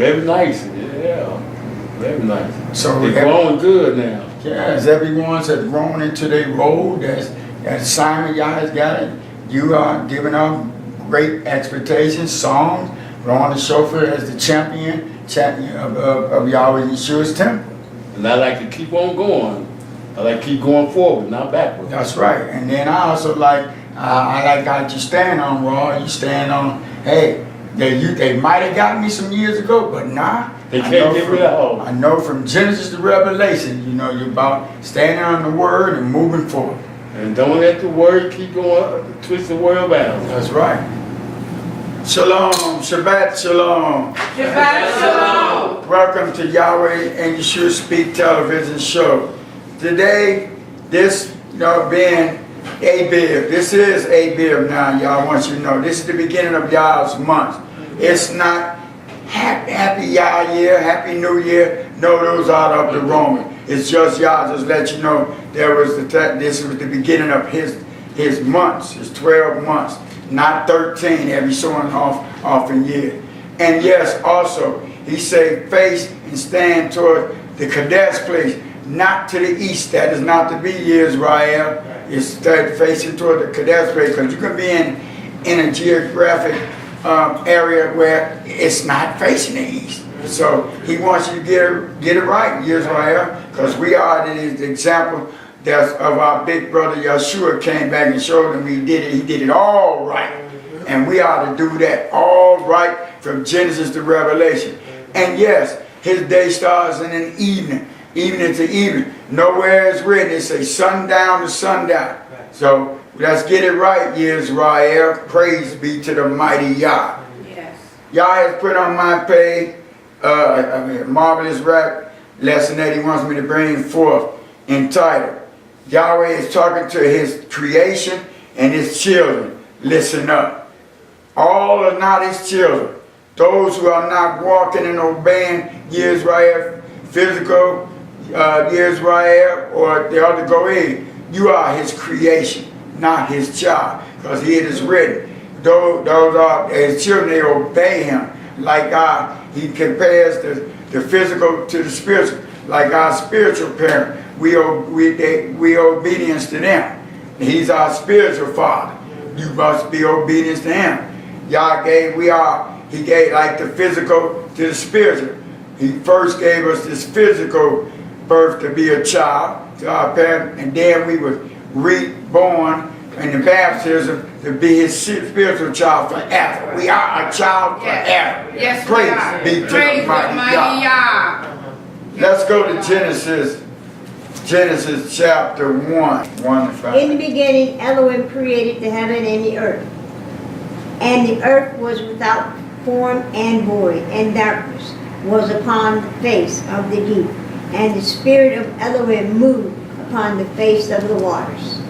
Very nice, yeah. Very nice. So they're growing good now. Yes, everyone's has grown into their role. That assignment Yah has got it. You are giving up great expectations, songs, blowing the shofar as the champion of Yahweh Yeshua's temple. And I like to keep on going. I like to keep going forward, not backward. That's right. And then I also like, I like how you stand on, Raw. You stand on, hey, they might have got me some years ago, but nah. They can't get rid of all. I know from Genesis to Revelation, you know, you're about standing on the word and moving forward. And don't let the word keep going, twist the word around. That's right. Shalom, Shabbat Shalom. Shabbat Shalom. Welcome to Yahweh and Yeshua Speak television show. Today, this, being Abib, this is Abib now, y'all want you to know. This is the beginning of Yah's month. It's not happy Yah year, happy New Year. No, those are of the Roman. It's just Yah, just let you know this was the beginning of his months, his 12 months, not 13 every so often year. And yes, also, he said face and stand toward the Kadesh place, not to the east. That is not to be Yisrael. It's facing toward the Kadesh place, because you can be in a geographic area where it's not facing the east. So he wants you to get it right, Yisrael, because we are the example of our big brother Yahshua came back and showed him he did it all right. And we ought to do that all right from Genesis to Revelation. And yes, his day starts in an evening to evening. Nowhere is written, it says sundown to sundown. So let's get it right, Yisrael. Praise be to the mighty Yah. Yes. Yah has put on my page a marvelous rap lesson that he wants me to bring forth, entitled, Yahweh is talking to his creation and his children. Listen up. All are not his children. Those who are not walking and obeying Yisrael, physical Yisrael, or the other Goel, you are his creation, not his child. Because it is written, those are his children, they obey him. Like God, he compares the physical to the spiritual. Like our spiritual parent, we obedience to them. He's our spiritual father. You must be obedience to him. He gave like the physical to the spiritual. He first gave us this physical birth to be a child to our parent, and then we were reborn in the baptism to be his spiritual child forever. We are a child forever. Yes, praise be to the mighty Yah. Let's go to Genesis chapter 1. 1 to 5. In the beginning, Elohim created the heaven and the earth. And the earth was without form and void, and darkness was upon the face of the deep. And the spirit of Elohim moved upon the face of the waters.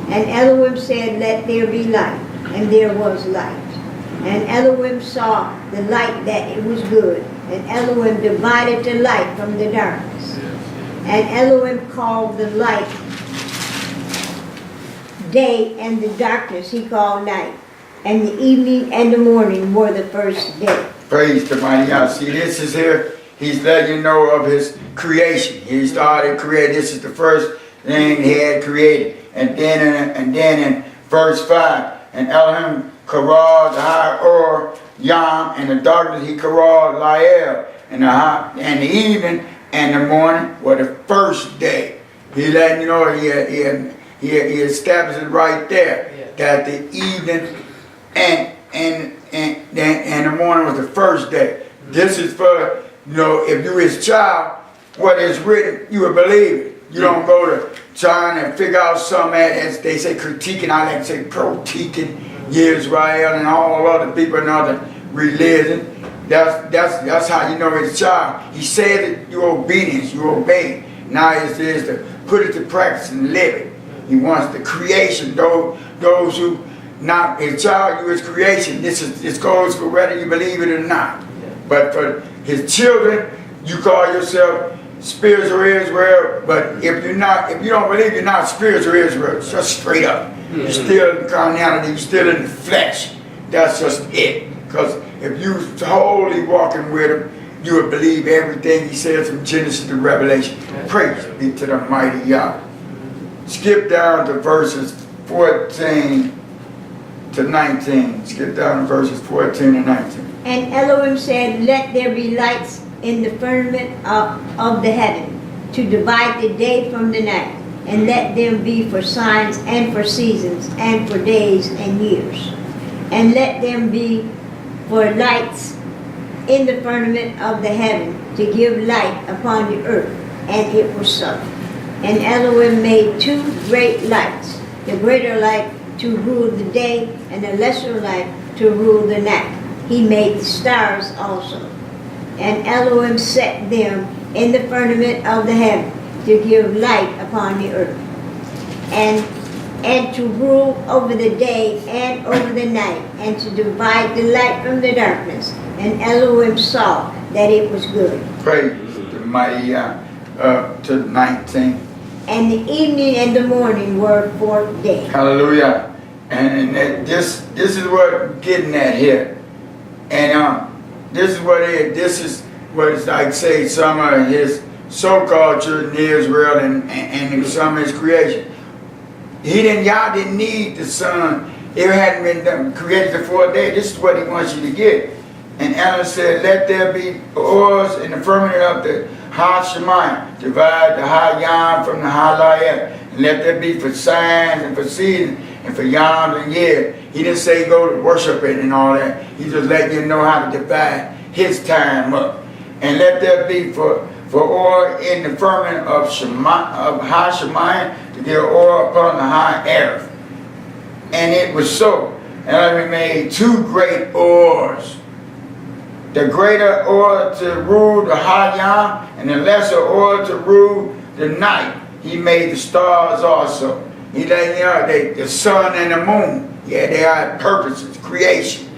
And Elohim said, let there be light. And there was light. And Elohim saw the light that it was good. And Elohim divided the light from the darkness. And Elohim called the light day, and the darkness he called night. And the evening and the morning were the first day. Praise the mighty God. See, this is here, he's letting you know of his creation. He started creating. This is the first thing he had created. And then in verse 5, and Elohim karal the high or Yowm, and the darkness he karal Layil, and the evening and the morning were the first day. He letting you know he established it right there, that the evening and the morning was the first day. This is for, if you his child, what is written, you will believe it. You don't go to trying to figure out something, as they say, critiquing, I like to say critiquing Yisrael and all other people in other religion. That's how you know his child. He said that you obedience, you obey. Now it is to put it to practice and live it. He wants the creation, those who not his child, you his creation. This goes for whether you believe it or not. But for his children, you call yourself spiritual Israel. But if you don't believe, you're not spiritual Israel. It's just straight up. You're still in carnality. You're still in the flesh. That's just it. Because if you wholly walking with him you would believe everything he says from Genesis to Revelation. Praise be to the mighty Yah. Skip down to verses 14 to 19. Skip down to verses 14 and 19. And Elohim said, let there be lights in the firmament of the heaven, to divide the day from the night, and let them be for signs and for seasons and for days and years. And let them be for lights in the firmament of the heaven, to give light upon the earth. And it was so. And Elohim made two great lights, the greater light to rule the day, and the lesser light to rule the night. He made the stars also. And Elohim set them in the firmament of the heaven, to give light upon the earth, and to rule over the day and over the night, and to divide the light from the darkness. And Elohim saw that it was good. Praise the mighty to 19. And the evening and the morning were fourth day. Hallelujah. And this is what I'm getting at here. And this is what it is. This is what it's like, say, some of his so-called children in Israel and some of his creation. Y'all didn't need the sun. It hadn't been done, created the fourth day. This is what he wants you to get. And Elohim said, let there be oars in the firmament of the Yahshua, divide the high Yowm from the high Layil, and let there be for signs and for seasons and for Yowm and years. He didn't say go to worship it and all that. He just let you know how to divide his time up. And let there be for oil in the firmament of Yahshua, to give oil upon the high earth. And it was so. And he made two great oars. The greater oil to rule the high Yowm, and the lesser oil to rule the night. He made the stars also. He let you know the sun and the moon. Yeah, they are purposes, creation.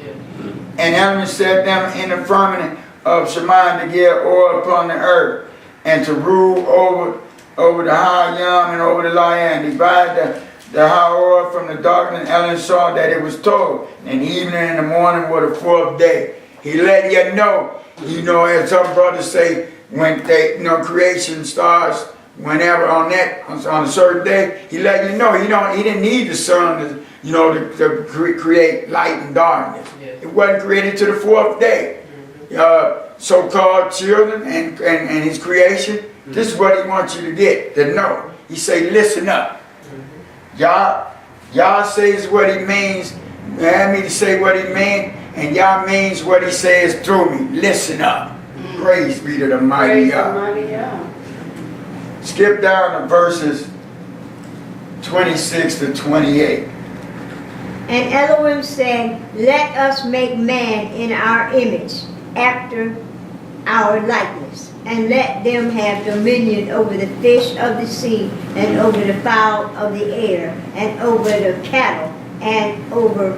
And Elohim set them in the firmament of Shemayim to give oil upon the earth, and to rule over the high Yowm and over the Layil, and divide the high oil from the darkness. Elohim saw that it was told, and evening and the morning were the fourth day. He let you know, as some brothers say, when creation starts, whenever on a certain day, he let you know he didn't need the sun to create light and darkness. Yes. It wasn't created to the fourth day. So-called children and his creation, this is what he wants you to get, to know. He say, listen up. Yah says what he means, had me to say what he means, and Yah means what he says through me. Listen up. Praise be to the mighty Yah. Skip down to verses 26 to 28. And Elohim said, let us make man in our image, after our likeness, and let them have dominion over the fish of the sea, and over the fowl of the air, and over the cattle, and over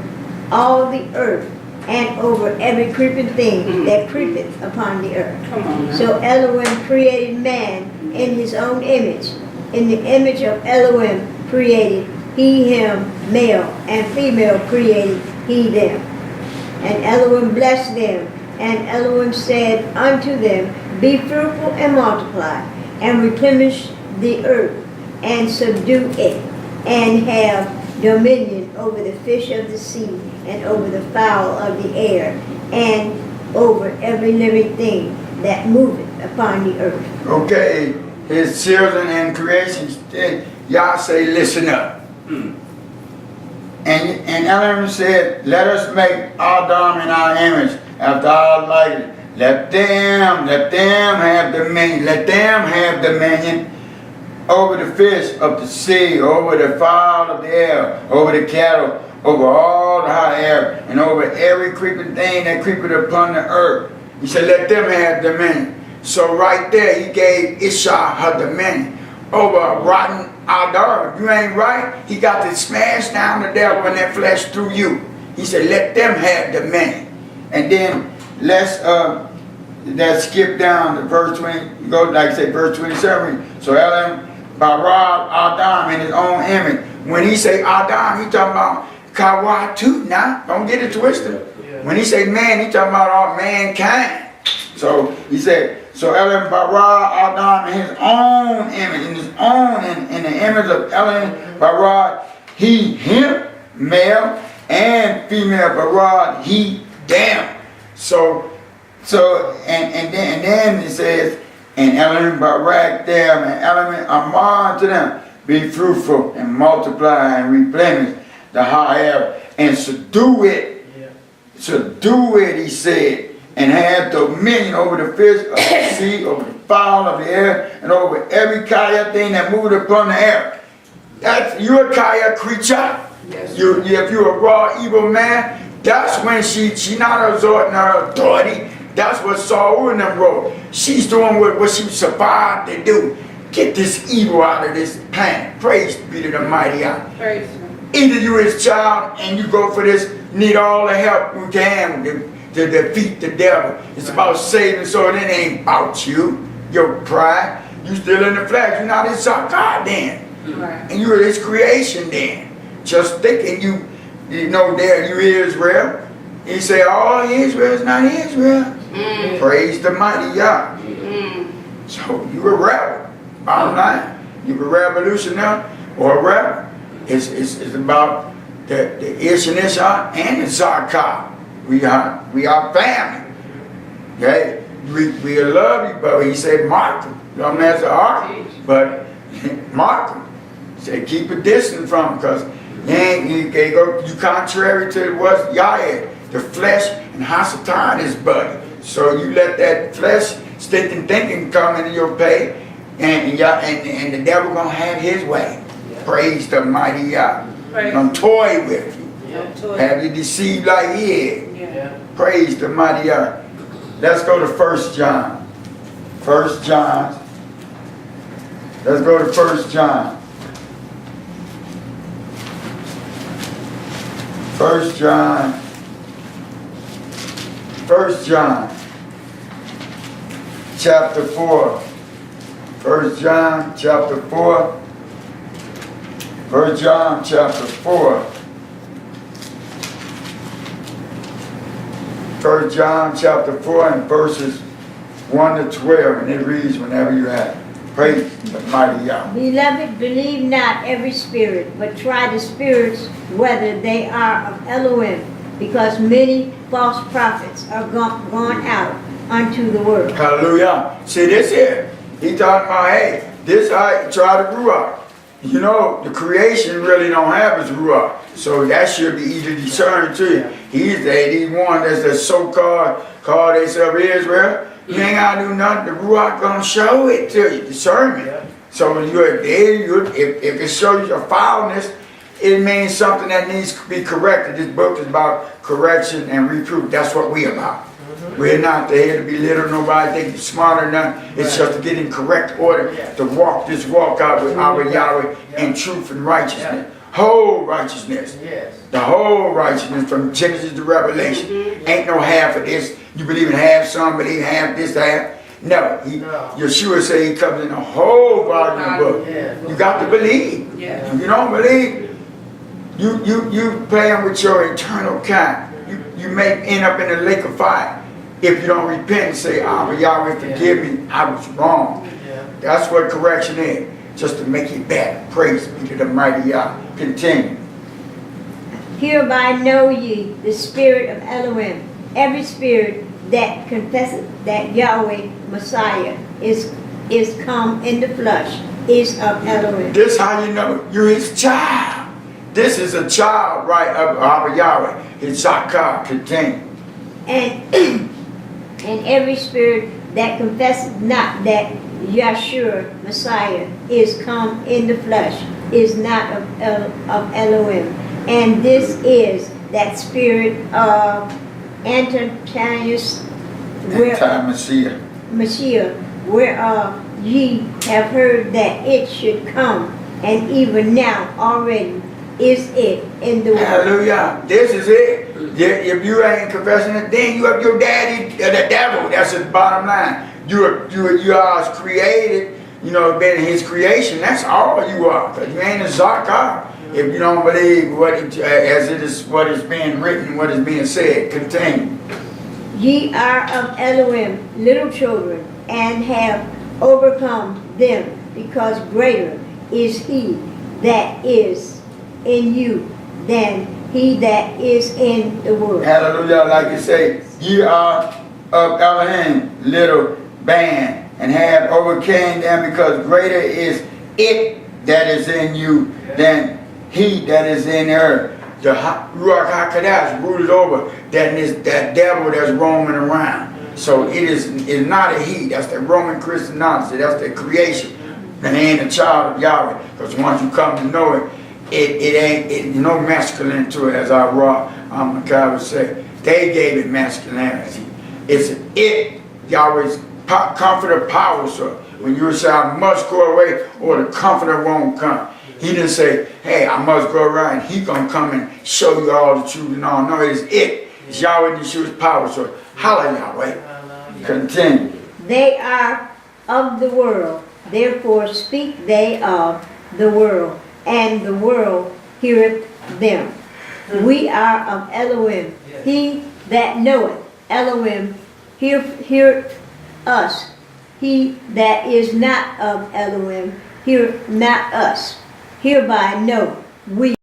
all the earth, and over every creeping thing that creepeth upon the earth. So Elohim created man in his own image. In the image of Elohim created he him, male and female created he them. And Elohim blessed them, and Elohim said unto them, be fruitful and multiply, and replenish the earth, and subdue it, and have dominion over the fish of the sea, and over the fowl of the air, and over every living thing that moveth upon the earth. Okay, his children and creations, Yah say, listen up. And Elohim said, let us make Adam in our image, after our likeness. Let them have dominion. Let them have dominion over the fish of the sea, over the fowl of the air, over the cattle, over all the high air, and over every creeping thing that creepeth upon the earth. He said, let them have dominion. So right there, he gave Iyshshah her dominion over a rotten Adam. If you ain't right, he got to smash down the devil in that flesh through you. He said, let them have dominion. And then let's skip down to verse 20, go like I say, verse 27. So Elohim barad Adam in his own image. When he say Adam, he talking about Kawatu now. Don't get it twisted. When he say man, he talking about all mankind. So he said, so Elohim bara Adam in his own image, in the image of Elohim bara, he, him, male and female bara, he, them. So and then it says, and Elohim barak them, and Elohim amar to them, be fruitful and multiply and replenish the high and subdue it. Subdue it, he said, and have dominion over the fish of the sea, over the fowl of the air, and over every kaya thing that moved upon the air. That's, you're a kaya creature. Yes. If you're a raw evil man, that's when she not exhorting her authority. That's what Saul and them wrote. She's doing what she survived to do. Get this evil out of this planet. Praise be to the mighty God. Praise. Either you his child and you go for this, need all the help you can to defeat the devil. It's about saving, so it ain't about you, your pride. You still in the flesh. You're not his God then. Right. And you're his creation then. Just thinking you know there you Israel. He say, oh, Israel is not Israel. Praise the mighty God. So you a rebel. Bottom line. You a revolutionary or a rebel. It's about the Iysh and Iyshshah and the Zakah. We are family. Okay? We love you, but he said mark them. Don't mess the heart, but mark them. He said keep a distance from them, because you contrary to what Yahweh, the flesh and Hasatan is buddy. So you let that flesh stinking thinking come into your pay, and the devil gonna have his way. Praise the mighty God. Gonna toy with you. Have you deceived like he is. Praise the mighty God. Let's go to 1 John. 1 John. Let's go to 1 John. 1 John. 1 John. Chapter 4. 1 John chapter 4. 1 John chapter 4. 1 John chapter 4 and verses 1 to 12, and it reads whenever you have it. Praise the mighty Yahweh. Beloved, believe not every spirit, but try the spirits whether they are of Elohim, because many false prophets are gone out unto the world. Hallelujah. See this here. He talking about, hey, this I try to Ruach. You know, the creation really don't have his Ruach. So that should be easily discerned to you. He's the one that's the so-called, called themselves Israel. You ain't got to do nothing. The Ruach going to show it to you, discernment. So when you're there, if it shows your foulness, it means something that needs to be corrected. This book is about correction and reproof. That's what we're about. We're not there to belittle nobody, think you're smarter than them. It's just to get in correct order, to walk this walk out with our Yahweh in truth and righteousness. Whole righteousness. The whole righteousness from Genesis to Revelation. Ain't no half of this. You believe in half, some believe half this, half. No. Yahshua said he comes in the whole volume of the book. You got to believe. If you don't believe, you playing with your eternal kind. You may end up in the lake of fire if you don't repent and say, Yahweh, forgive me, I was wrong. That's what correction is, just to make it better. Praise be to the mighty Yah. Continue. Hereby know ye the spirit of Elohim. Every spirit that confesseth that Yahweh Messiah is come in the flesh is of Elohim. This how you know you're his child. This is a child, right, of our Yahweh. His Zakah. Continue. And every spirit that confesseth not that Yahshua Messiah is come in the flesh is not of Elohim. And this is that spirit of Antichrist, Messiah, whereof ye have heard that it should come, and even now already is it in the world. Hallelujah. This is it. If you ain't confessing it, then you have your daddy, the devil. That's the bottom line. You are created, you know, been in his creation. That's all you are. Because you ain't a Zakah. If you don't believe what is being written, what is being said. Continue. Ye are of Elohim, little children, and have overcome them, because greater is he that is in you than he that is in the world. Hallelujah. Like you say, ye are of Elohim, little band, and have overcame them, because greater is it that is in you than he that is in the earth. The Ruach HaKodesh ruled over that devil that's roaming around. So it's not a he. That's the Roman Christianity. That's the creation. And they ain't a child of Yahweh. Because once you come to know it, it ain't no masculine to it, as our Raw Makai would say. They gave it masculinity. It's it, Yahweh's comforter power. So when you say, I must go away, or the comforter won't come. He didn't say, hey, I must go around. He gonna come and show you all the truth and all. No, it's it. It's Yahweh Yeshua's power. So holla Yahweh. Continue. They are of the world, therefore speak they of the world, and the world heareth them. We are of Elohim. He that knoweth Elohim heareth us. He that is not of Elohim heareth not us. Hereby know we the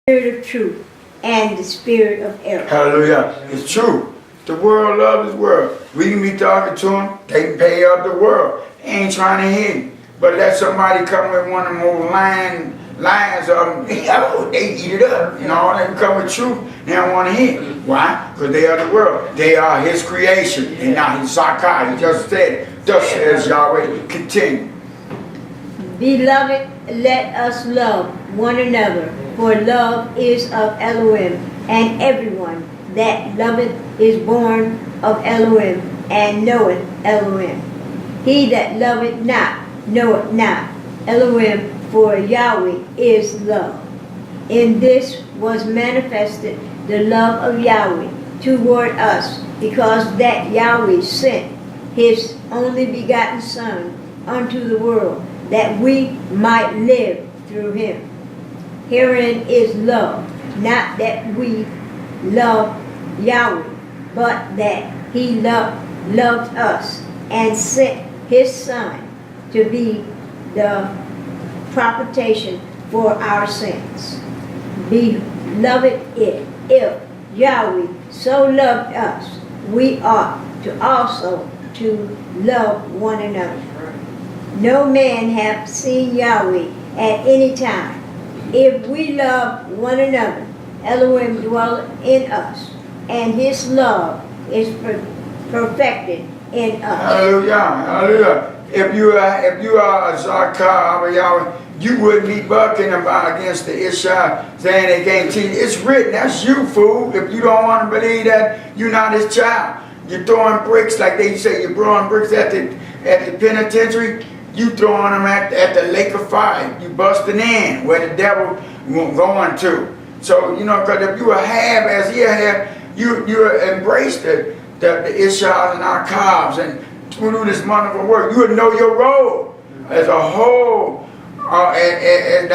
spirit of truth and the spirit of error. Hallelujah. It's true. The world loves this world. We can be talking to them. They can pay up the world. They ain't trying to hit you. But let somebody come with one of them old lions of them. They eat it up. You know, they come with truth. They don't want to hit. Why? Because they are the world. They are his creation. They're not his Sakai. He just said it. Thus says Yahweh. Continue. Beloved, let us love one another, for love is of Elohim, and everyone that loveth is born of Elohim, and knoweth Elohim. He that loveth not knoweth not Elohim, for Yahweh is love. In this was manifested the love of Yahweh toward us, because that Yahweh sent his only begotten Son unto the world, that we might live through him. Herein is love, not that we love Yahweh, but that he loved us and sent his Son to be the propitiation for our sins. Beloved, if Yahweh so loved us, we ought to also to love one another. No man hath seen Yahweh at any time. If we love one another, Elohim dwelleth in us, and his love is perfected in us. Hallelujah. Hallelujah. If you are a Zakah, Yahweh, you wouldn't be bucking about against the Iyshshah, saying they can't teach. It's written. That's you, fool. If you don't want to believe that, you're not his child. You're throwing bricks, like they say, you're throwing bricks at the penitentiary. You throwing them at the lake of fire. You busting in where the devil going to. So, you know, because if you have, as he have, you embrace the Iyshshahs and our calves and do this wonderful work. You would know your role as a whole. And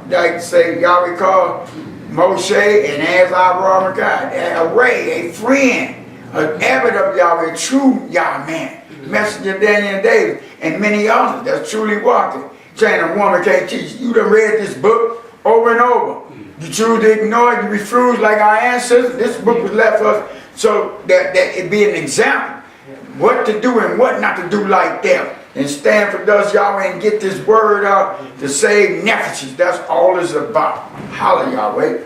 like say, Yahweh called Moshe and as our God, a ray, a friend, an abbot of Yahweh, true Yahman. Messenger Daniel David, and many others that's truly walking. Saying a woman can't teach. You done read this book over and over. You choose to ignore it, you refuse like our ancestors. This book was left for us so that it be an example. What to do and what not to do like them. And stand for thus Yahweh and get this word out to save nephews. That's all it's about. Holla Yahweh.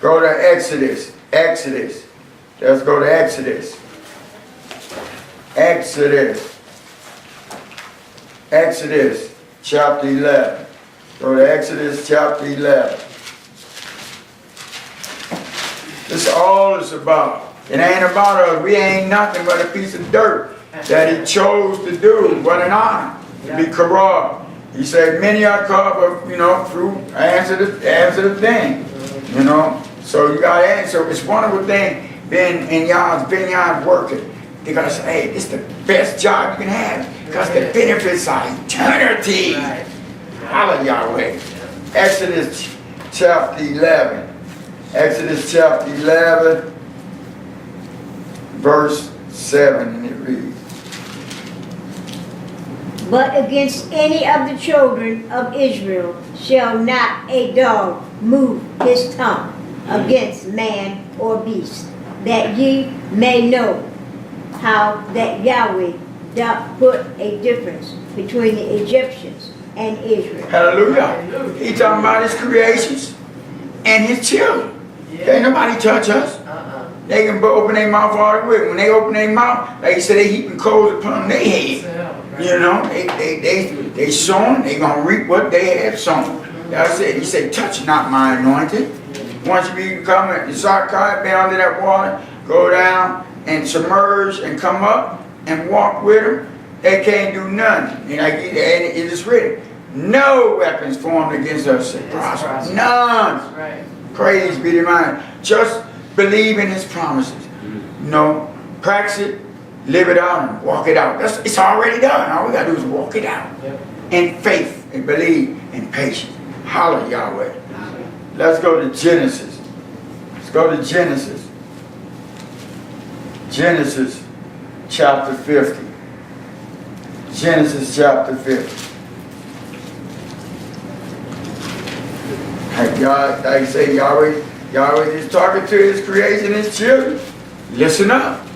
Go to Exodus. Exodus. Let's go to Exodus. Exodus chapter 11. Go to Exodus chapter 11. This is all it's about. It ain't about us. We ain't nothing but a piece of dirt that he chose to do. What an honor to be corrupt. He said, many are called, but, you know, through answer the thing. You know, so you got to answer. It's one of the things being in y'all's vineyard working. They're going to say, hey, it's the best job you can have because the benefits are eternity. Holla Yahweh. Exodus chapter 11. Exodus chapter 11. verse 7, and it reads, But against any of the children of Israel shall not a dog move his tongue against man or beast, that ye may know how that Yahweh doth put a difference between the Egyptians and Israel. hallelujah. He talking about his creations and his children. Can't nobody touch us. They can open their mouth all the way. When they open their mouth, like he said, they heaping coals upon their head. You know, they sown, they gonna reap what they have sown. That's it. He said, touch not my anointed. Once you become a Issachar, be under that water, go down and submerge and come up and walk with them. They can't do nothing. And it is written, no weapons formed against us shall prosper. None. Right. Praise be to God. Just believe in his promises. No, practice it, live it out, and walk it out. It's already done. All we got to do is walk it out. Yep. In faith and believe and patience. Holler Yahweh. Let's go to Genesis. Let's go to Genesis. Genesis chapter 50. Genesis chapter 50. Like God, like I say, Yahweh is talking to his creation, his children. Listen up.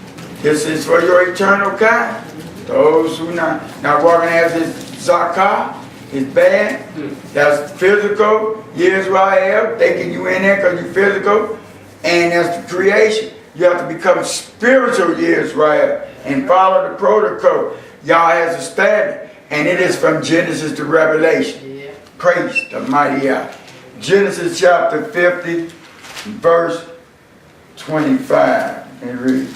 This is for your eternal kind. Those who not walking as his zakah, his band, that's physical. Yisrael, taking you in there because you're physical. And that's the creation. You have to become spiritual Yisrael and follow the protocol. Yah has a standard. And it is from Genesis to Revelation. Yeah. Praise the mighty Yah. Genesis chapter 50, verse 25. And read.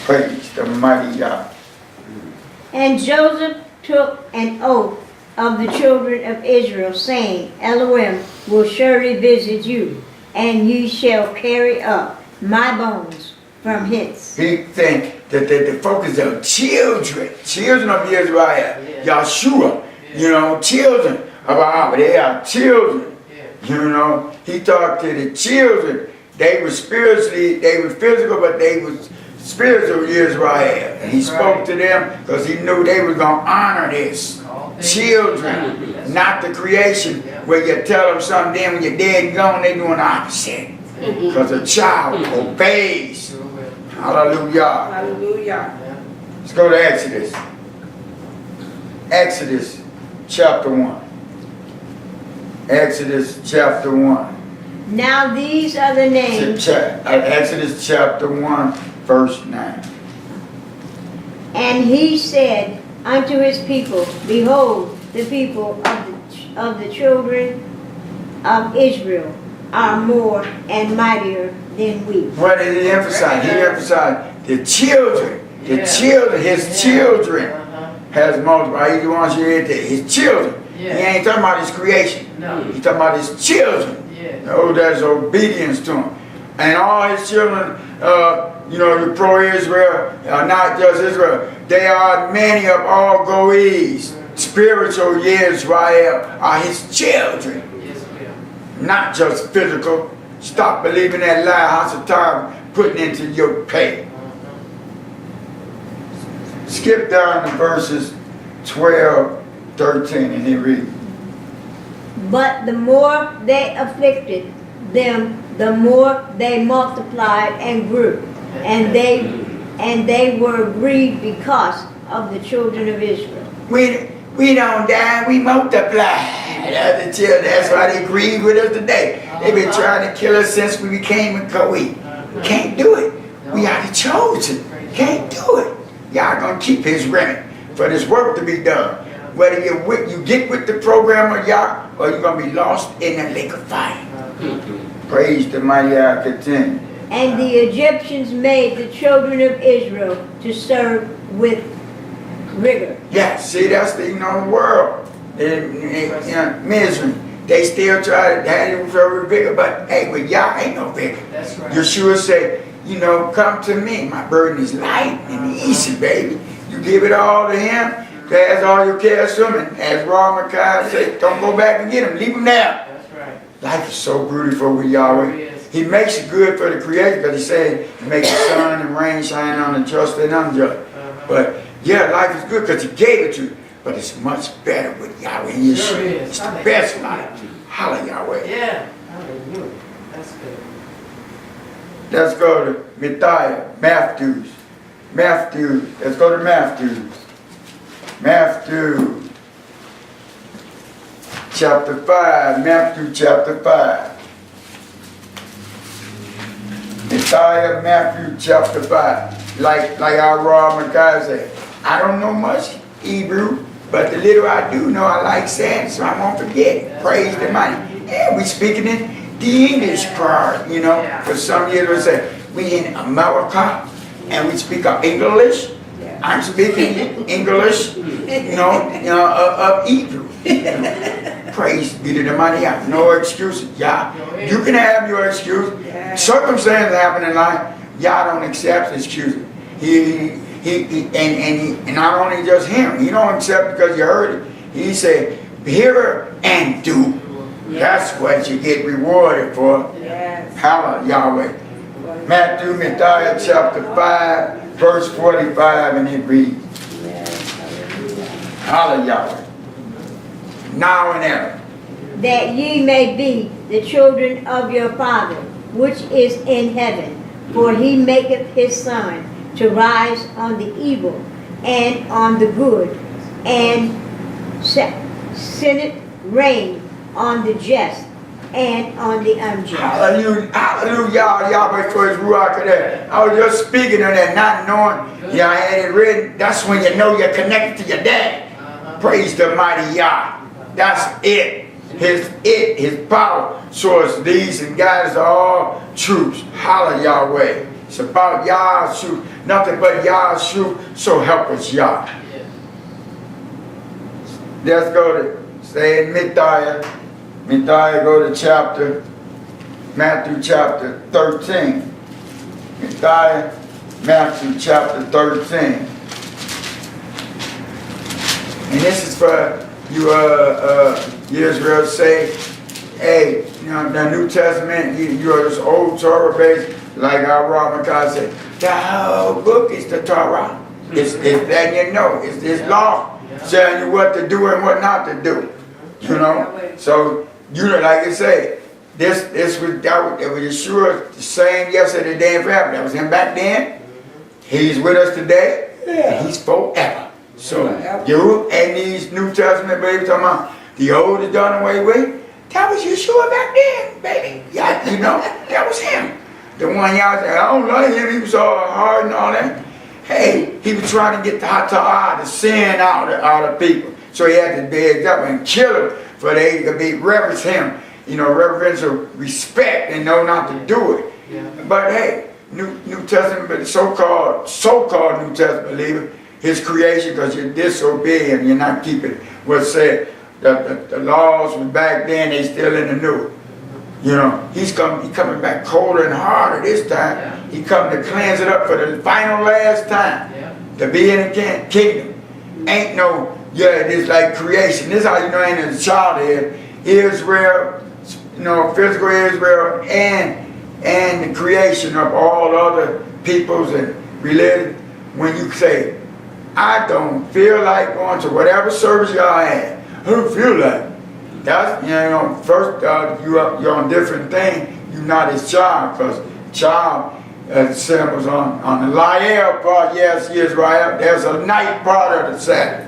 Praise the mighty Yah. And Joseph took an oath of the children of Israel, saying, Elohim will surely visit you, and ye shall carry up my bones from hence. He think that the focus of children of Yisrael, Yahshua, you know, children of Abba, they are children. You know, he talked to the children. They were spiritually, they were physical, but they was spiritual Yisrael. And he spoke to them because he knew they were going to honor this. Children, not the creation where you tell them something, then when you're dead and gone, they doing the opposite. Because a child obeys. Hallelujah. Hallelujah. Let's go to Exodus. Exodus chapter 1. Exodus chapter 1. Now these are the names. Exodus chapter 1, verse 9. And he said unto his people, Behold, the people of the children of Israel are more and mightier than we. What did he emphasize? He emphasized the children. The children, his children has multiplied. He wants you to hear that. His children. He ain't talking about his creation. No. He's talking about his children. Oh, there's obedience to him. And all his children, you know, the pro-Israel, not just Israel, they are many of all goees. Spiritual Yisrael are his children. Not just physical. Stop believing that lie, Hasatan, putting into your pay. Skip down to verses 12, 13, and he reads. But the more they afflicted them, the more they multiplied and grew, and they were grieved because of the children of Israel. We don't die, we multiply. That's why they grieve with us today. They've been trying to kill us since we became a Goy. Can't do it. We are the chosen. Can't do it. Y'all gonna keep his remnant for this work to be done. Whether you get with the program of Yah, or you're gonna be lost in the lake of fire. Praise the mighty Yah. Continue. And the Egyptians made the children of Israel to serve with rigor. Yeah, see, that's the world. Misery. They still try to have it for vigor, but hey, with Yah ain't no vigor. That's right. Yahshua said, come to me. My burden is light and easy, baby. You give it all to him, cast all your cares to him, and as Ra Makai said, don't go back and get him. Leave him there. That's right. Life is so beautiful with Yahweh. He makes it good for the creation because he said he makes the sun and rain shine on the just and unjust. But yeah, life is good because he gave it to you. But it's much better with Yahweh and Yeshua. Sure is. It's the best life. Hallelujah, Yahweh. Yeah. Hallelujah. That's good. Let's go to Matthews. Let's go to Matthew. Matthew chapter 5. Matthew chapter 5. Matthew chapter 5. Like our Raw Makai said, I don't know much Hebrew, but the little I do know, I like saying, so I won't forget it. Praise the mighty. And we speaking in the English part, you know. For some years we say, we in America, and we speak of English. I'm speaking English, of Hebrew. Praise be to the mighty God. No excuses. Yeah, you can have your excuse. Circumstances happen in life. Yah don't accept excuses. He not only just hearing. He don't accept because you heard it. He said, hear and do. That's what you get rewarded for. Hallelujah, Yahweh. Matthew chapter 5, verse 45, and it reads, Hallelujah. Now and ever. That ye may be the children of your Father, which is in heaven. For he maketh his sun to rise on the evil and on the good, and sendeth rain on the just and on the unjust. Hallelujah, hallelujah, Yahweh for his Ruach there. I was just speaking of that, not knowing, I had it written. That's when you know you're connected to your daddy. Praise the mighty Yah. That's it. His power source leads and guides all truths. Hallelujah, Yahweh. It's about Yah's truth. Nothing but Yah's truth. So help us, Yah. Let's go to, stay in Middiah, go to Matthew chapter 13. Matthew chapter 13. And this is for you, Israel, say, hey, the New Testament, you are this old Torah base, like our Ramakai said, the whole book is the Torah. It's letting you know, it's this law telling you what to do and what not to do. So, like I say, this was Yahshua, the same yesterday, today, and forever. That was him back then. He's with us today, and he's forever. So, you and these New Testament babies talking about the old is done away with, that was Yahshua back then, baby. Yeah, that was him. The one y'all said, I don't like him, he was all hard and all that. Hey, he was trying to get the hata'ah, the sin out of people. So he had to beg up and kill them for they could be reverence him. Reverential respect and know not to do it. But hey, New Testament, but the so-called New Testament believer, his creation, because you're disobedient, you're not keeping what's said. The laws from back then, they still in the new. He coming back colder and harder this time. He coming to cleanse it up for the final last time. To be in the kingdom. Ain't no, it's like creation. This is how you know ain't a child here. Israel, physical Israel, and the creation of all other peoples and religions. When you say, I don't feel like going to whatever service y'all had. I don't feel like it. That's, first you're on different thing. You're not his child, because child symbols on the Layil part, yes, Yisrael. There's a night part of the Sabbath.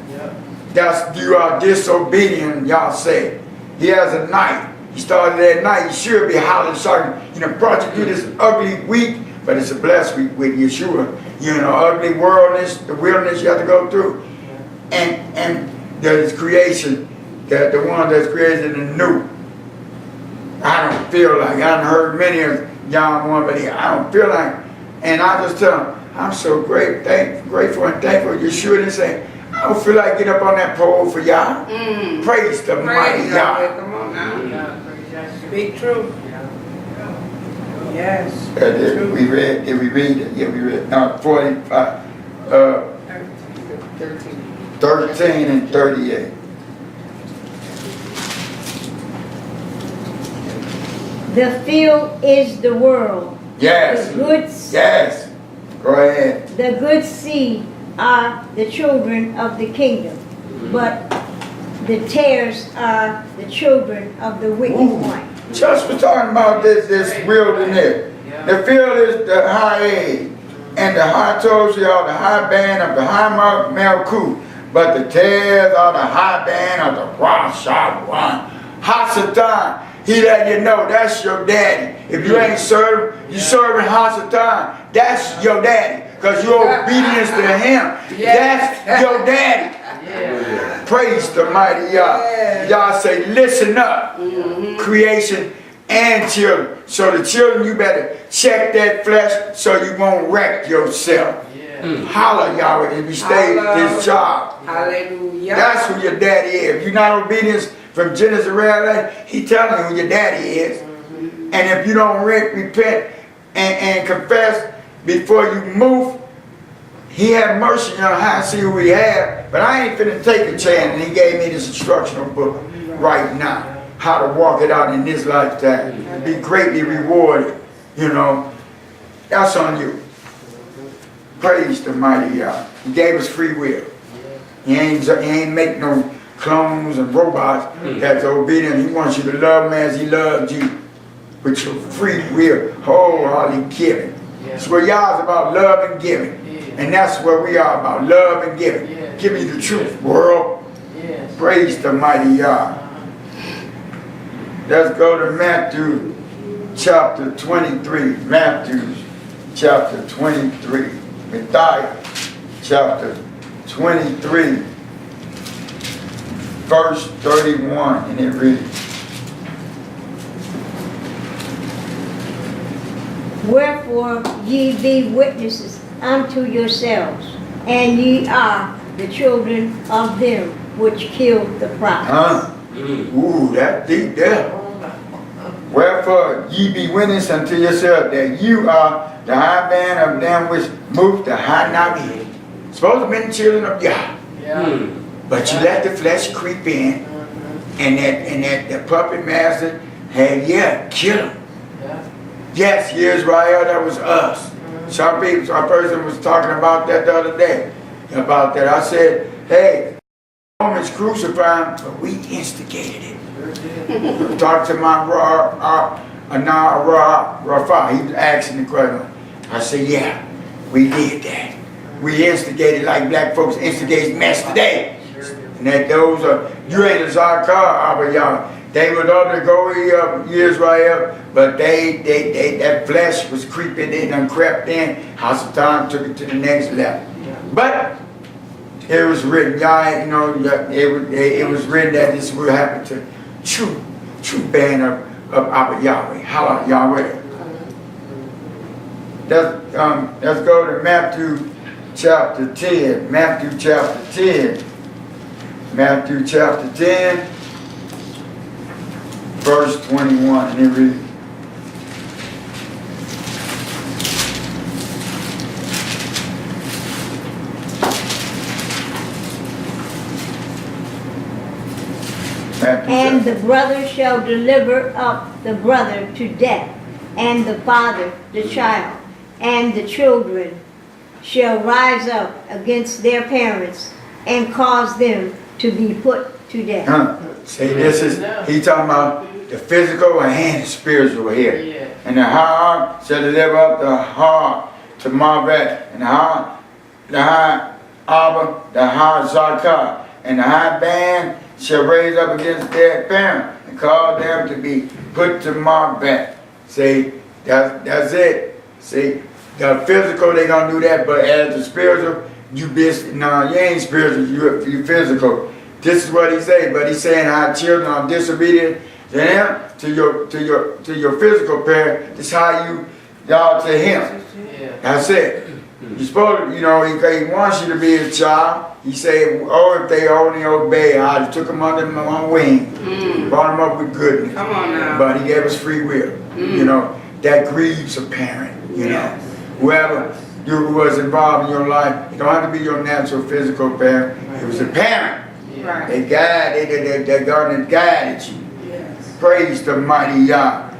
That's, you are disobedient, y'all say. He has a night. He started at night. He should be hollering, sorry. Brought you through this ugly week, but it's a blessed week with Yahshua. Ugly worldness, the wilderness you have to go through. And there's creation, the one that's created in the new. I don't feel like, I haven't heard many of Yowm one, but I don't feel like, and I just tell them, I'm so grateful and thankful. Yahshua didn't say, I don't feel like get up on that pole for y'all. Praise the mighty God. Come on now. Speak truth. Yes. Did we read it? Yeah, we read. No, 45, 13 and 38. The field is the world. Yes. The good, Yes. Go ahead. the good seed are the children of the kingdom, but the tares are the children of the wicked Ooh. one. Just was talking about this wilderness. The field is the high A, and the high toes are the high band of the high Malkut, but the tares are the high band of the Rosh Hashanah. Hasatan, he let you know that's your daddy. If you ain't serving, you serving Hasatan, that's your daddy, because your obedience to him, that's your daddy. Praise the mighty Yah. Yah say, listen up, creation and children. So the children, you better check that flesh so you won't wreck yourself. Holla, Yahweh, if you stay this job. Hallelujah. That's who your daddy is. If you're not obedient from Genesis to Revelation, he telling you who your daddy is. And if you don't repent and confess before you move, he had mercy on how I see who he had. But I ain't finna take a chance, and he gave me this instructional book right now. How to walk it out in this lifetime. Be greatly rewarded. You know. That's on you. Praise the mighty Yah. He gave us free will. He ain't make no clones and robots that's obedient. He wants you to love him as he loved you. With your free will, wholeheartedly giving. That's where Yah's about love and giving. And that's what we are about, love and giving. Give me the truth, world. Praise the mighty Yah. Let's go to Matthew chapter 23. Matthew chapter 23. Matthew chapter 23. Verse 31. And it reads, Wherefore ye be witnesses unto yourselves, and ye are the children of them which killed the prophets. Ooh, that deep there. Wherefore ye be witness unto yourself that you are the high band of them which move the high Navi. Supposed to be the children of Yah. But you let the flesh creep in, and that the puppet master had killed him. Yes, Yisrael, that was us. Some person was talking about that the other day. About that. I said, hey, Romans crucified him, but we instigated it. Talked to my Rafa. He was asking the question. I said, yeah, we did that. We instigated like black folks instigate mess today. And that those are, you ain't a Zakar, Abba Yah. They would undergo Israel, but that flesh was creeping in and crept in. Hasatan took it to the next level. But it was written, Yah, you know, it was written that this would happen to true band of Abba Yahweh. Holla Yahweh. Let's go to Matthew chapter 10. Matthew chapter 10. Matthew chapter 10. Verse 21, and it reads, And the brother shall deliver up the brother to death, and the father the child, and the children shall rise up against their parents and cause them to be put to death. See, this is, he talking about the physical and the spiritual here. And the heart shall deliver up the heart to Marvet, and the high Abba, the high Zakah, and the high band shall raise up against their parent and cause them to be put to Marvet. See, that's it. See, the physical they gonna do that, but as the spiritual, you ain't spiritual, you physical. This is what he say, but he's saying our children are disobedient to him, to your physical parent. This is how y'all to him. That's it. You're supposed to, you know, he wants you to be his child. He said, oh, if they only obey, I took them under my wing, brought them up with goodness. Come on now. But he gave us free will. You know, that grieves a parent. You know, whoever you was involved in your life, it don't have to be your natural physical parent. It was a parent. Right. They guided you. Yes. Praise the mighty Yah.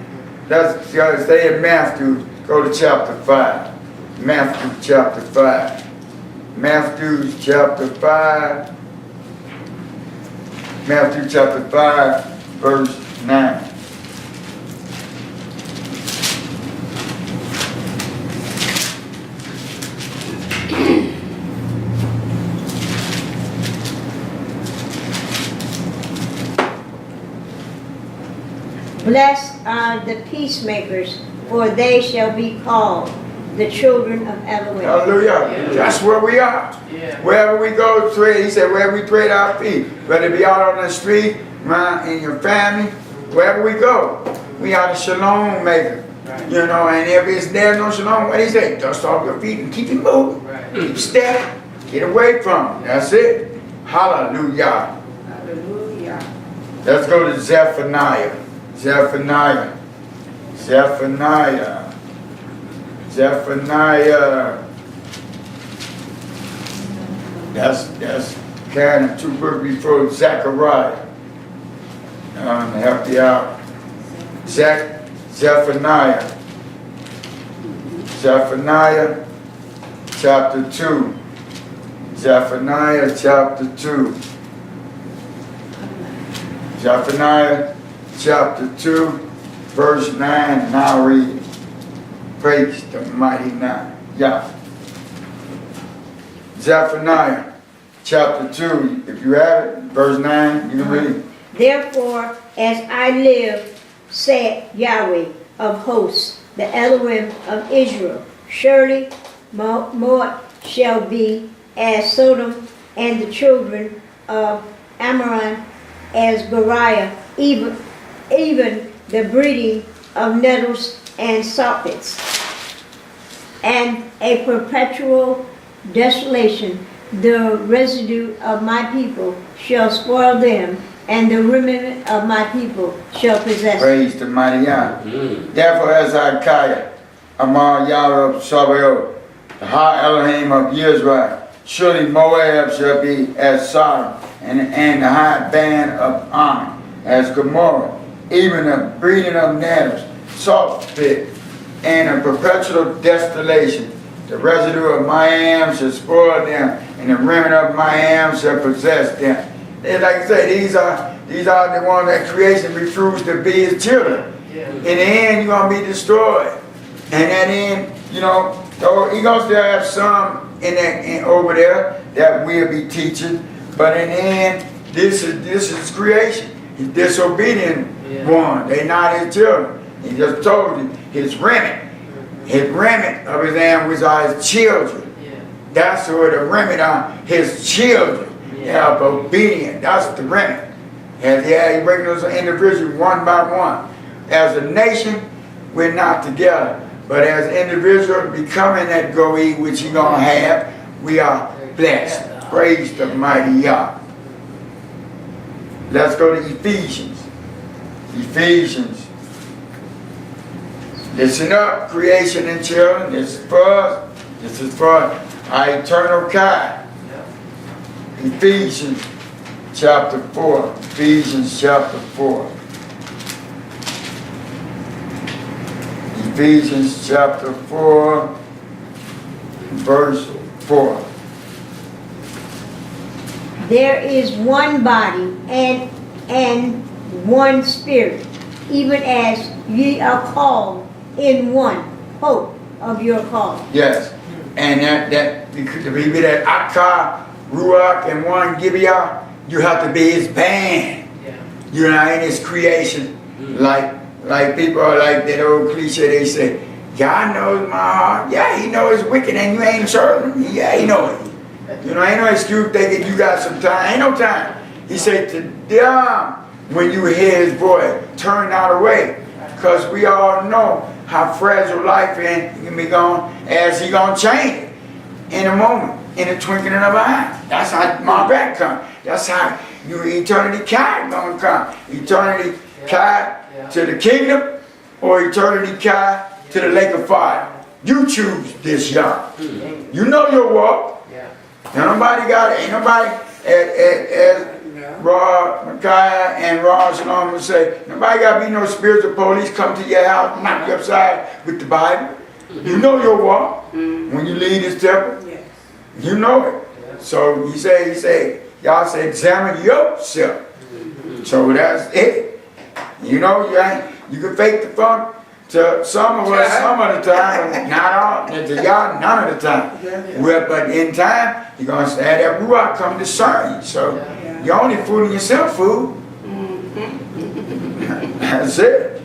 Let's stay in Matthew. Go to chapter 5. Matthew chapter 5. Matthew chapter 5. Matthew chapter 5, verse 9. Blessed are the peacemakers, for they shall be called the children of Elohim. Hallelujah. Yeah. That's where we are. Yeah. Wherever we go, trade. He said, wherever we trade our feet, whether it be out on the street, in your family, wherever we go, we are the shalom maker. Right. You know, and if there's no shalom, what do he say? Dust off your feet and keep it moving. Right. Keep steady. Get away from it. That's it. Hallelujah. Hallelujah. Let's go to Zephaniah. Zephaniah. Zephaniah. Zephaniah. That's carrying 2 books before Zechariah. Help you out. Zephaniah. Zephaniah chapter 2. Zephaniah chapter 2. Zephaniah chapter 2, verse 9, and I'll read it. Praise the mighty name. Yeah. Zephaniah chapter 2, if you have it, verse 9, you can read it. Therefore, as I live, saith Yahweh of hosts, the Elohim of Israel, surely Moab shall be as Sodom, and the children of Ammon as Beriah, even the breeding of nettles and sockets, and a perpetual desolation. The residue of my people shall spoil them, and the remnant of my people shall possess them. Praise the mighty Yah. Therefore, as Hezekiah, Amar Yahweh of Shabbat, the high Elohim of Yisrael, surely Moab shall be as Sodom, and the high band of Ammon as Gomorrah, even the breeding of nettles, salt pit, and a perpetual desolation. The residue of Miam shall spoil them, and the remnant of Miam shall possess them. And like I say, these are the ones that creation refused to be his children. Yeah. In the end, you're gonna be destroyed. And at the end, you know, though he gonna still have some over there that will be teaching, but in the end, this is creation. He's disobedient one. They're not his children. He just told you his remnant. His remnant of his animals are his children. Yeah. That's who the remnant are, his children. They are obedient. That's the remnant. And he breaking those individuals one by one. As a nation, we're not together. But as individuals becoming that goe which you're going to have, we are blessed. Praise the mighty Yah. Let's go to Ephesians. Ephesians. Listen up, creation and children. This is for us. This is for our eternal kind. Ephesians chapter 4. Ephesians chapter 4. Ephesians chapter 4, verse 4. There is one body and one spirit, even as ye are called in one hope of your call. Yes. And that to be that Akkar, Ruach, and one Gibeah, you have to be his band. Yeah. You're not in his creation. Like people are like that old cliche, they say, God knows my heart. Yeah, he knows it's wicked and you ain't serving him. Yeah, he knows it. You know, ain't no excuse thinking you got some time. Ain't no time. He said to them, when you hear his voice, turn not away. Because we all know how fragile life is. He can be gone as he gonna change it in a moment, in a twinkling of an eye. That's how my back comes. That's how your eternity kai gonna come. Eternity kai to the kingdom, or eternity kai to the lake of fire. You choose this, y'all. You know your walk. Yeah. Ain't nobody got it. Ain't nobody, as Rod, Micaiah, and Rod Shalom would say, nobody got to be no spiritual police come to your house, knock you upside with the Bible. You know your walk when you leave this temple. You know it. So he say, y'all say, examine yourself. So that's it. You know, you can fake the funk to some of us some of the time, but not all, to y'all none of the time. Well, but in time, you're going to have that ruach come discern you. So you're only fooling yourself, fool. That's it.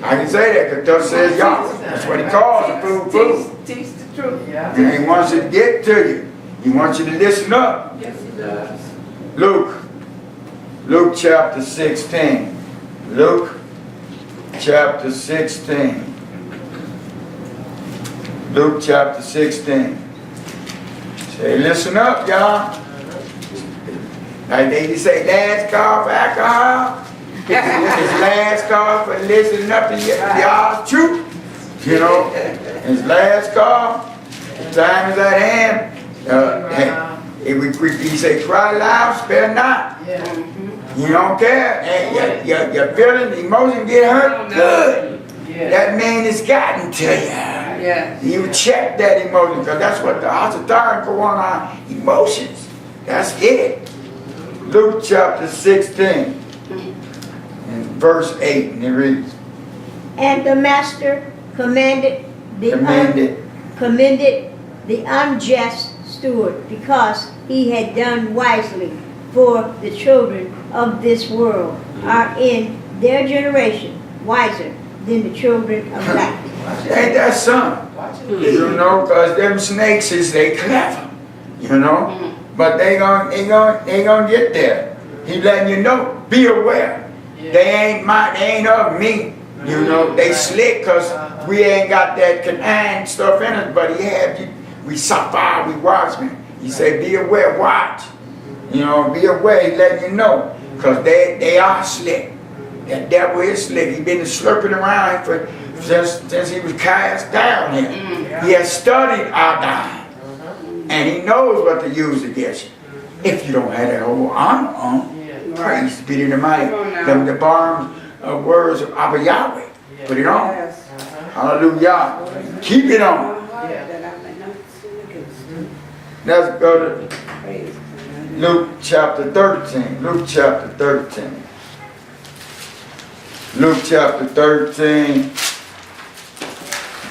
I can say that because Thurs says Yahweh. That's what he calls a fool. Teach the truth. And he wants you to get to you. He wants you to listen up. Yes, he does. Luke chapter 16. Luke chapter 16. Luke chapter 16. Say, listen up, y'all. Like they say, last call for alcohol. It's last call for listening up to y'all's truth. You know, it's last call. The time is at hand. He say, cry loud, spare not. You don't care. Hey, your feeling, emotion get hurt, good. That man has gotten to you. You check that emotion, because that's what the Hasatan go on our emotions. That's it. Luke chapter 16, and verse 8, and it reads, And the master commended the unjust steward, because he had done wisely. For the children of this world are in their generation wiser than the children of light. Ain't that something? You know, because them snakes they clever, you know, but they gonna get there. He letting you know, be aware. They ain't of me. You know, they slick because we ain't got that Canaan stuff in us, but he had you. We suffer, we watchmen. He say, be aware, watch. You know, be aware, he letting you know. Because they are slick. That devil is slick. He been slurping around for since he was cast down here. He has studied our God. And he knows what to use against you. If you don't have that whole armor on, praise be to the mighty. The barns of words of Abba Yahweh. Put it on. Hallelujah. Keep it on. Let's go to Luke chapter 13. Luke chapter 13. Luke chapter 13,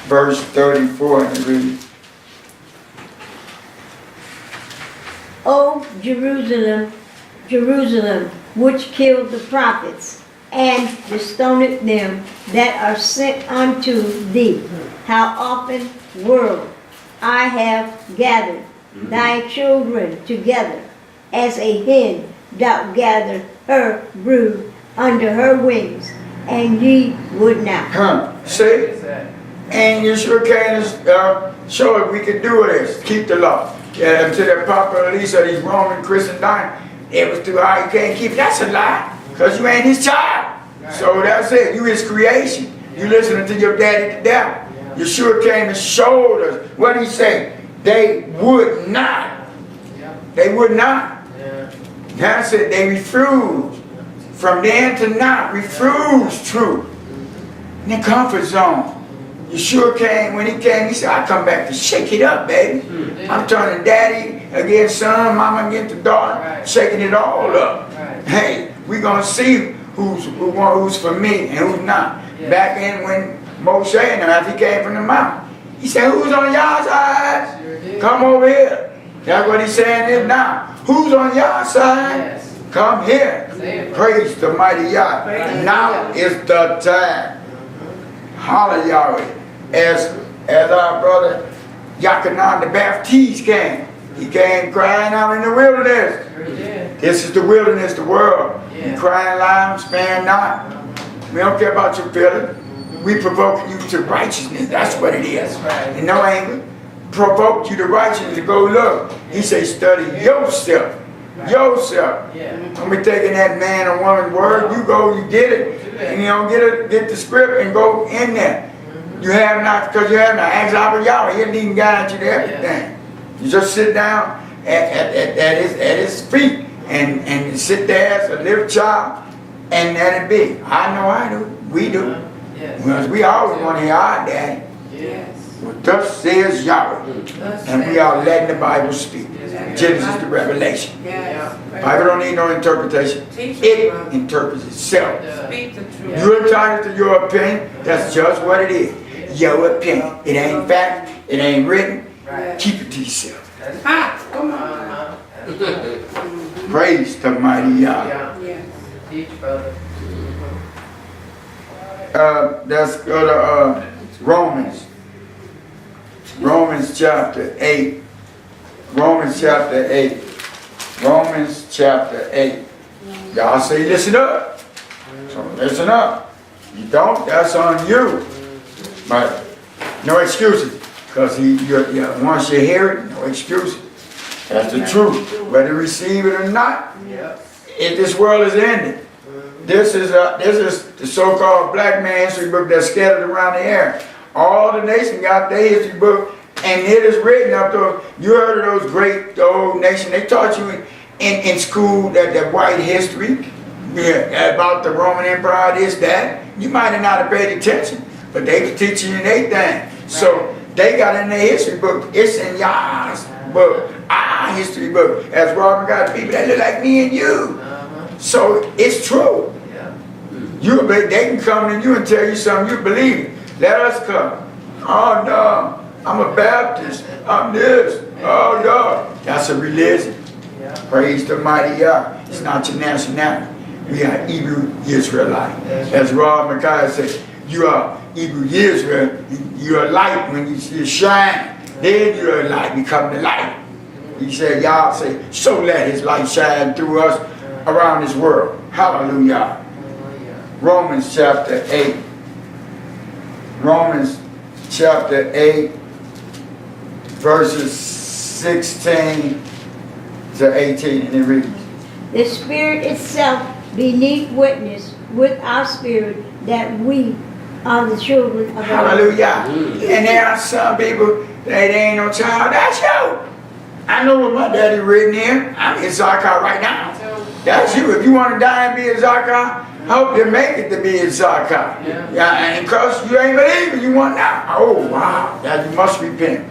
verse 34, and it reads, O Jerusalem, Jerusalem, which killed the prophets, and distoned them that are sent unto thee, how often, world, I have gathered thy children together, as a hen doth gather her brood under her wings, and ye would not. See? And you sure can show if we can do this. Keep the law. Yeah, to the popular release of these Roman Christian dying, it was too hard, you can't keep it. That's a lie, because you ain't his child. So that's it. You his creation. You listening to your daddy the devil. Yeshua came and showed us. What did he say? They would not. They would not. That's it. They refused. From then to now, refused truth. In the comfort zone. Yeshua came, when he came, he said, I come back to shake it up, baby. I'm turning daddy against son, mama against the daughter, shaking it all up. Hey, we're going to see who's for me and who's not. Back in when Moshe and after he came from the mountain, he said, who's on y'all side? Come over here. That's what he's saying is now. Who's on y'all side? Come here. Praise the mighty Yah. Now is the time. Hallelujah. As our brother Yachanan the Baptist came. He came crying out in the wilderness. This is the wilderness, the world. You crying loud, sparing not. We don't care about your feelings. We provoking you to righteousness. That's what it is. And no anger. Provoke you to righteousness to go look. He say study yourself. Yourself. Don't be taking that man or woman's word. You go, you get it. And you don't get the script and go in there. You have not, because you have not. Ask Abba Yahweh. He didn't even guide you to everything. You just sit down at his feet and sit there as a little child and let it be. I know I do. We do. Yes. Because we always want to hear our daddy. Yes. Well, thus says Yahweh. And we are letting the Bible speak. Genesis to Revelation. Yes. Bible don't need no interpretation. It interprets itself. Speak the truth. You're entitled to your opinion. That's just what it is. Your opinion. It ain't fact. It ain't written. Right. Keep it to yourself. Ah, come on. Praise the mighty Yah. Yes. Teach, brother. Let's go to Romans. Romans chapter 8. Romans chapter 8. Romans chapter 8. Y'all say listen up. So listen up. You don't, that's on you. But no excuses. Because once you hear it, no excuses. That's the truth. Whether you receive it or not, if this world is ended. This is the so-called black man history book that's scattered around the air. All the nation got their history book, and it is written up there. You heard of those great old nation. They taught you in school that white history, about the Roman Empire, this, that. You might have not have paid attention, but they were teaching you their thing. So they got in their history book. It's in Yah's book, our history book. As Robert got people that look like me and you. So it's true. They can come to you and tell you something you believe. Let us come. Oh no, I'm a Baptist. I'm this. Oh no, that's a religion. Praise the mighty Yah. It's not your nationality. We are Ibryi Israelite. As Rob Micaiah said, you are Ibryi Israel. You are light when you shine. Then you are light, become the light. He said, Yah say, so let his light shine through us around this world. Hallelujah. Romans chapter 8. Romans chapter 8, verses 16 to 18. And it reads, The Spirit itself beneath witness with our spirit that we are the children of God. hallelujah. And there are some people that ain't no child. That's you. I know what my daddy written here. I'm Iyshshah right now. That's you. If you want to die and be Iyshshah, I hope you make it to be Iyshshah. And because you ain't believing, you want now. Oh, wow. That you must repent.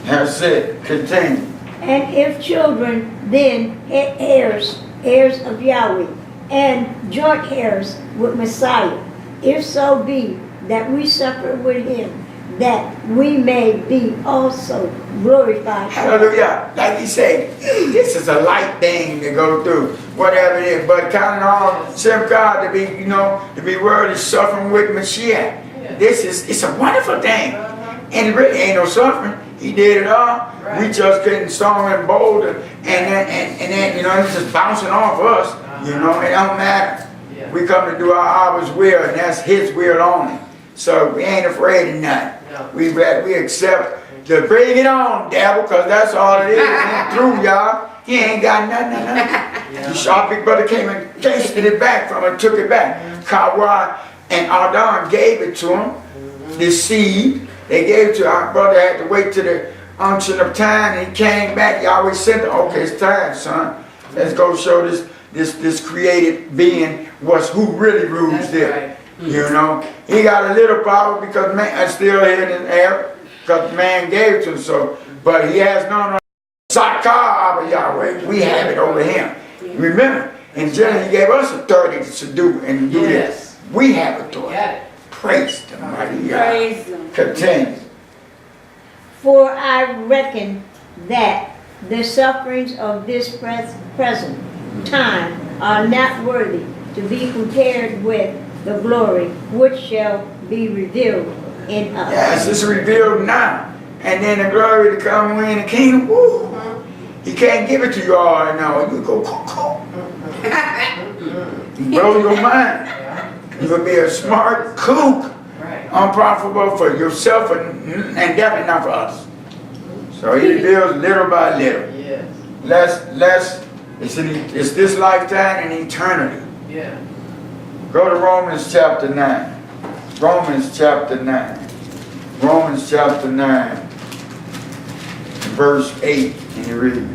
That's it. Continue. And if children, then heirs of Yahweh, and joint heirs with Messiah, if so be that we suffer with him, that we may be also glorified. Hallelujah. Like he said, this is a light thing to go through, whatever it is. But counting on some God to be, to be worthy suffering with Mashiach. It's a wonderful thing. And it really ain't no suffering. He did it all. We just getting stronger and bolder, and then it's just bouncing off us. It don't matter. We come to do our will, and that's his will only. So we ain't afraid of nothing. We accept to bring it on, devil, because that's all it is. He through, y'all. He ain't got nothing. The sharp big brother came and tasted it back from him, took it back. Kawhi and Adon gave it to him, the seed. They gave it to our brother, had to wait till the unction of time, and he came back. He always said, okay, it's time, son. Let's go show this created being who really rules there. He got a little power because man is still here in the air because man gave it to him. So, but he has no Sakar over Yahweh. We have it over him. Remember, in Genesis, he gave us authority to subdue and do this. We have authority. Praise the mighty Yah. Continue. For I reckon that the sufferings of this present time are not worthy to be compared with the glory which shall be revealed in us. Yes, it's revealed now. And then the glory to come in the kingdom. Woo. He can't give it to you all now. You go, blow your mind. You will be a smart kook. Unprofitable for yourself and definitely not for us. So he reveals little by little. It's this lifetime and eternity. Go to Romans chapter 9. Romans chapter 9. Romans chapter 9. Verse 8. And you read.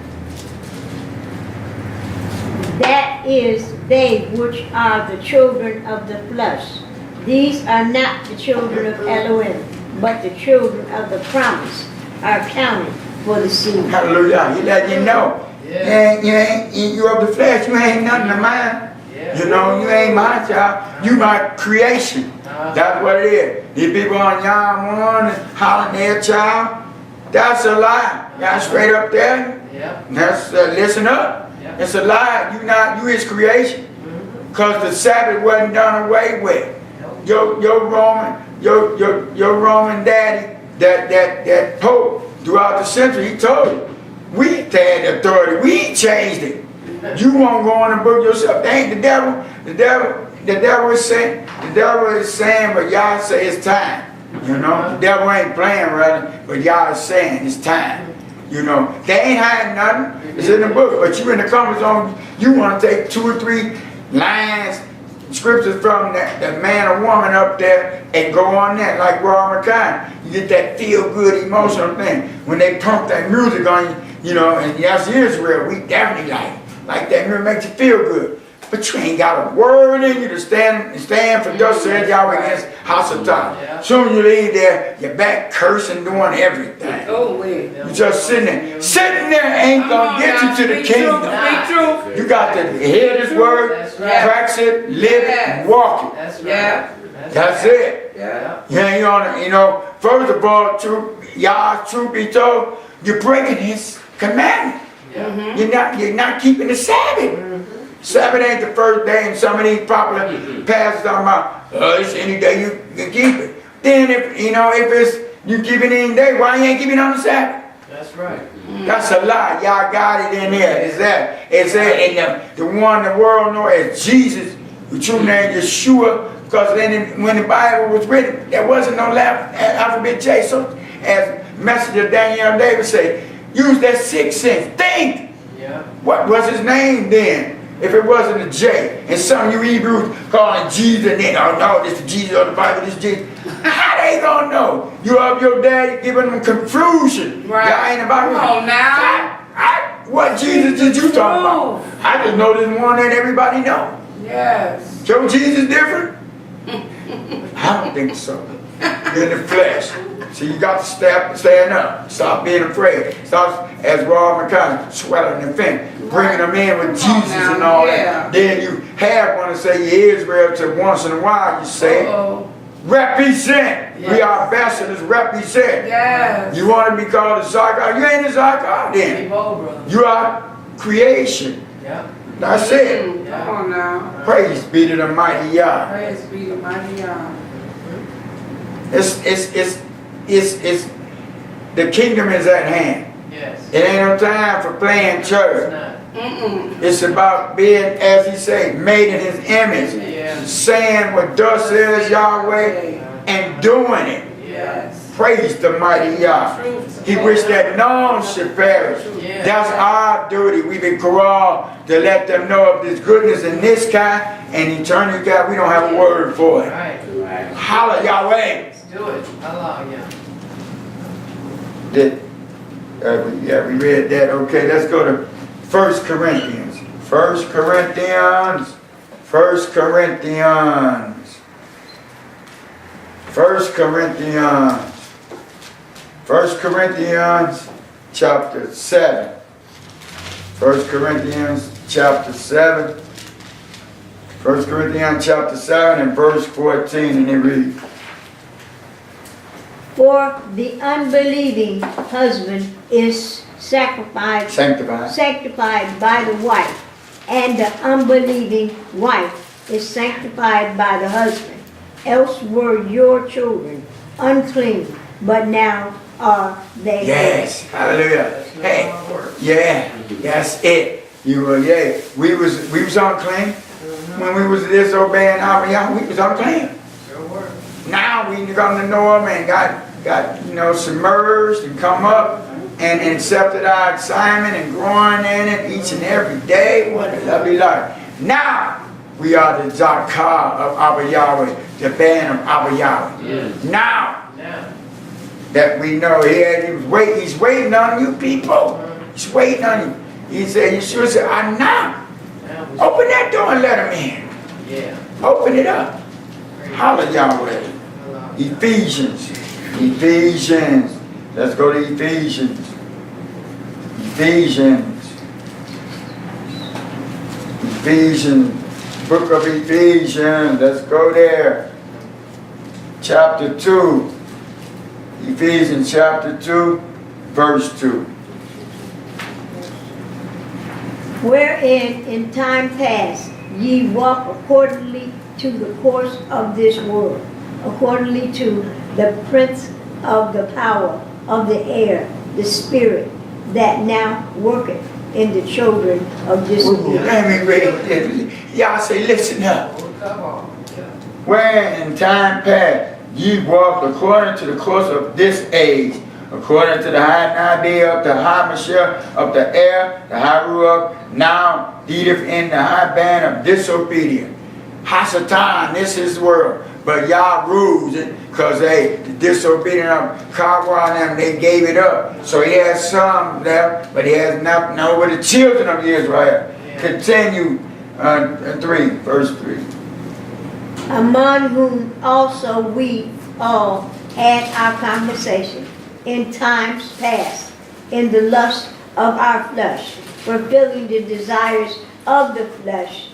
is they which are the children of the flesh. These are not the children of Elohim, but the children of the promise are counted for the seed. Hallelujah. He let you know. You of the flesh, you ain't nothing of mine. You know, you ain't my child. You my creation. That's what it is. These people on Yowm 1 and hollering their child. That's a lie. Y'all straight up there. That's listen up. It's a lie. You his creation. Because the Sabbath wasn't done away with. Your Roman daddy, that Pope throughout the century, he told you, we had the authority. We changed it. You won't go on and book yourself. They ain't the devil. The devil is saying, but y'all say it's time. You know, the devil ain't playing right, but y'all is saying it's time. You know, they ain't hiding nothing. It's in the book. But you in the comfort zone, you want to take 2 or 3 lines, scriptures from the man or woman up there and go on that like Raw McCann. You get that feel-good emotional thing. When they pump that music on you, you know, and that's Israel, we definitely like that music makes you feel good. But you ain't got a word in you to stand for thus said Yahweh against Yahshua. Soon you leave there, you're back cursing, doing everything. Oh, wait. You just sitting there. Sitting there ain't gonna get you to the kingdom. You got to hear this word, practice it, live it, and walk it. That's right. That's it. Yeah. You know, first of all, truth be told, you're breaking his commandment. You're not keeping the Sabbath. Sabbath ain't the first day, and some of these popular pastors talking about, it's any day you can keep it. Then if it's you keep it any day, why you ain't keeping it on the Sabbath? That's right. That's a lie. Y'all got it in there. It's that. And the one the world knows as Jesus, the true name Yahshua, because then when the Bible was written, there wasn't no alphabet J. So as Messenger Daniel David said, use that 6th sense. Think. What was his name then? If it wasn't a J, and some of you Hebrews calling Jesus, and then, oh no, this is Jesus of the Bible, this is Jesus. How they gonna know? You up your daddy giving them confusion. Right. Y'all ain't about Come on now. What Jesus did you talk about? I just know this one that everybody know. Yes. So Jesus different? I don't think so. You're in the flesh. So you got to stand up. Stop being afraid. Stop, as Rob McConnell, swelling and faint. Bringing them in with Jesus and all that. Then you have one to say you're Israel to once in a while you say, represent. We are ambassadors, represent. Yes. You want to be called a Zachar? You ain't a Zachar then. You are creation. That's it. Come on now. Praise be to the mighty Yah. Praise be to mighty Yah. It's the kingdom is at hand. Yes. It ain't no time for playing church. It's about being, as he said, made in his image. Saying what thus says Yahweh and doing it. Yes. Praise the mighty Yah. He wished that none should perish. That's our duty. We've been called to let them know of this goodness in this kind and eternity God. We don't have a word for it. Holla Yahweh. Let's do it. Hallelujah. We read that. Okay, let's go to 1 Corinthians. 1 Corinthians. 1 Corinthians. 1 Corinthians. 1 Corinthians chapter 7. 1 Corinthians chapter 7. 1 Corinthians chapter 7 and verse 14, and it reads, For the unbelieving husband is sanctified by the wife, and the unbelieving wife is sanctified by the husband. Else were your children unclean, but now are they. Yes, hallelujah. Hey, that's it. We was unclean. When we was disobeying our Yahweh, we was unclean. Now we come to know him and got submerged and come up and accepted our assignment and growing in it each and every day. What a lovely life. Now we are the Zakah of our Yahweh, the band of our Yahweh. Now that we know he's waiting on you people. He's waiting on you. He said, Yeshua said, I'm now. Open that door and let them in. Yeah. Open it up. Holla Yahweh. Allah. Ephesians. Ephesians. Let's go to Ephesians. Ephesians. Ephesians. Book of Ephesians. Let's go there. Chapter 2. Ephesians chapter 2, verse 2. Wherein in time past ye walk accordingly to the course of this world, accordingly to the prince of the power of the air, the spirit that now worketh in the children of disobedience. Let me read it. Y'all say, listen up. Oh, come on. Yeah. Wherein in time past ye walked according to the course of this age, according to the high idea of the high Michelle of the air, the high Ruach, now leadeth in the high band of disobedience. Hasatan, this is the world. But y'all rules it because they disobedient of Kawah and them, they gave it up. So he has some left, but he has nothing over the children of Israel. Yeah. Continue 3, verse 3. Among whom also we all had our conversation in times past, in the lust of our flesh, fulfilling the desires of the flesh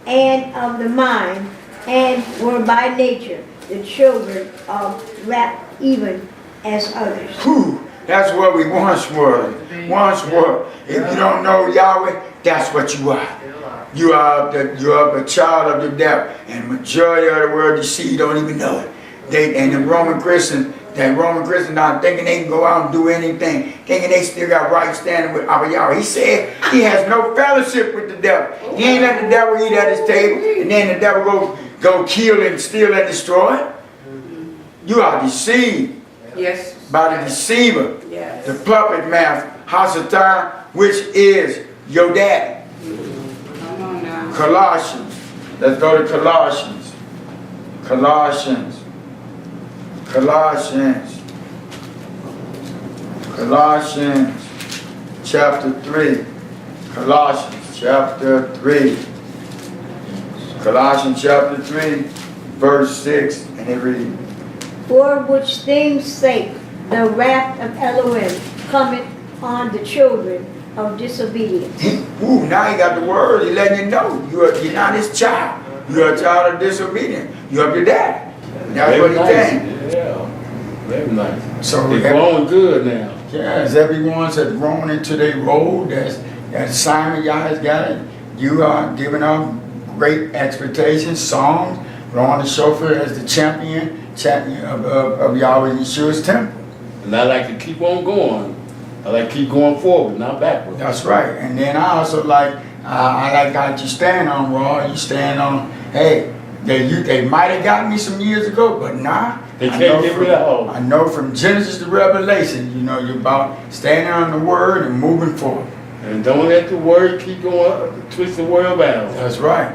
and of the mind, and were by nature the children of wrath, even as others. Whew, that's what we once were. Once were. If you don't know Yahweh, that's what you are. You are the child of the devil, and majority of the world you see don't even know it. And the Roman Christians not thinking they can go out and do anything, thinking they still got right standing with our Yahweh. He said he has no fellowship with the devil. He ain't let the devil eat at his table, and then the devil go kill and steal and destroy. You are deceived Yes. by the deceiver, Yes. the puppet master, Hasatan, which is your daddy. Come on now. Colossians. Let's go to Colossians. Colossians. Colossians. Colossians chapter 3. Colossians chapter 3. Colossians chapter 3, verse 6, and it reads, For which things sake the wrath of Elohim cometh on the children of disobedience. Ooh, now he got the word. He letting you know you're not his child. You're a child of disobedience. You're of your dad. That's Very what he's nice. saying. Yeah, very nice. So They're growing good now. yes, everyone that's grown into their role, that assignment Yah has got it. You are giving up great expectations, songs, blowing the shofar as the champion of Yahweh Yeshua's temple. And I like to keep on going. I like to keep going forward, not backward. That's right. And then I also like, I like how you stand on raw. You stand on, hey, they might have got me some years ago, but nah. They can't get rid of. I know from Genesis to Revelation, you know, you're about standing on the word and moving forward. And don't let the word keep going, twist the world around. That's right.